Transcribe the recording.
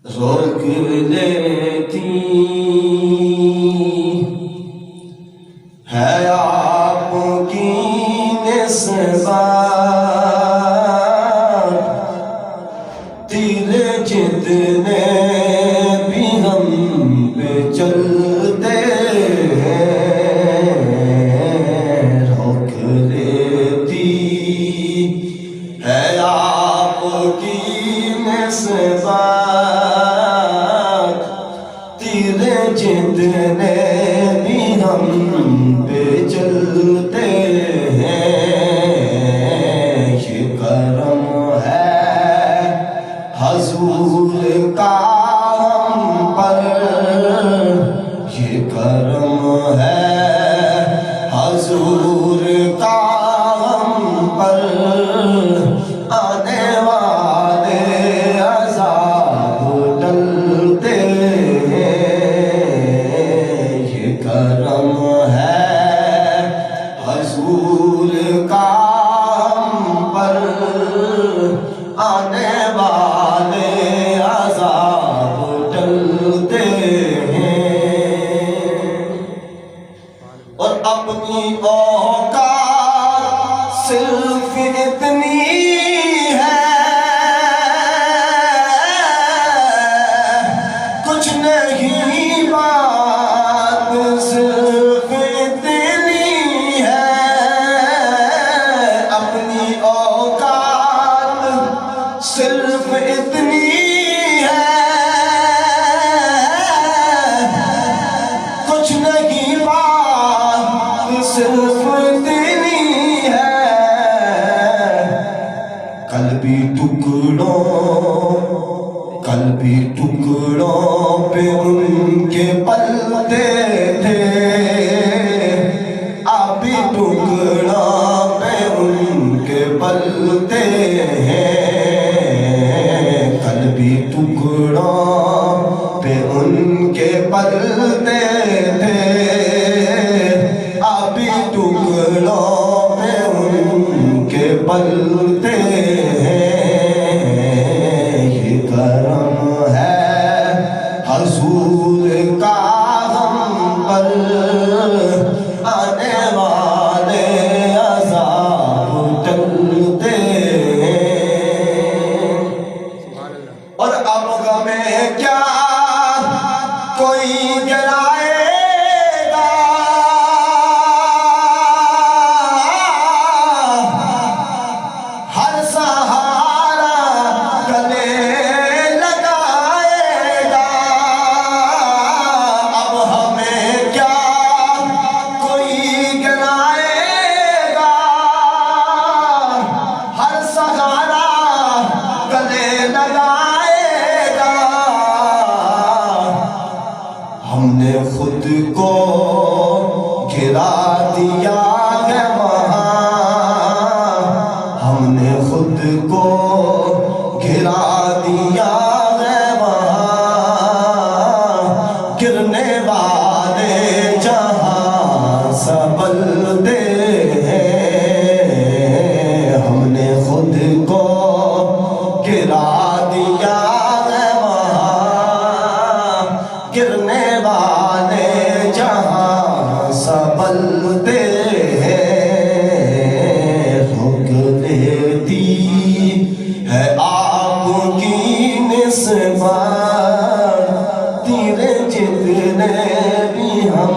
روک لیتی ہے آپ کی نسبت، تیر جتنے بھی ہم پہ چلتے ہیں، روک لیتی ہے آپ کی نسبت، تیر جتنے بھی ہم پہ چلتے ہیں، یہ کرم ہے حضور کا ہم پر، یہ کرم ہے حضور کا ہم پر، آنے والے عذاب ٹلتے ہیں، یہ کرم ہے حضور کا ہم پر، آنے والے عذاب ٹلتے ہیں، اور اپنی اوقات صرف اتنی ہے، کچھ نہیں بات صرف اتنی ہے، اپنی اوقات صرف اتنی ہے، کچھ نہیں بات صرف اتنی ہے، قلبی ٹکڑوں پہ ان کے پلتے تھے، آبی ٹکڑوں پہ ان کے پلتے ہیں، قلبی ٹکڑوں پہ ان کے پلتے تھے، آبی ٹکڑوں پہ ان کے پلتے ہیں، یہ کرم ہے حضور کا ہم پر، آنے والے عذاب ٹلتے ہیں، اور اب غم کیا کوئی جلائے گا، ہر سہارا گلے لگائے گا، اب ہمیں کیا کوئی گلائے گا، ہر سہارا گلے لگائے گا، ہم نے خود کو گرا دیا ہے وہاں، ہم نے خود کو گرا دیا ہے وہاں، گرنے والے جہاں سنبھلتے ہیں، ہم نے خود کو گرا دیا ہے وہاں، گرنے والے جہاں سنبھلتے ہیں، روک لیتی ہے آپ کی نسبت، تیر جتنے بھی ہم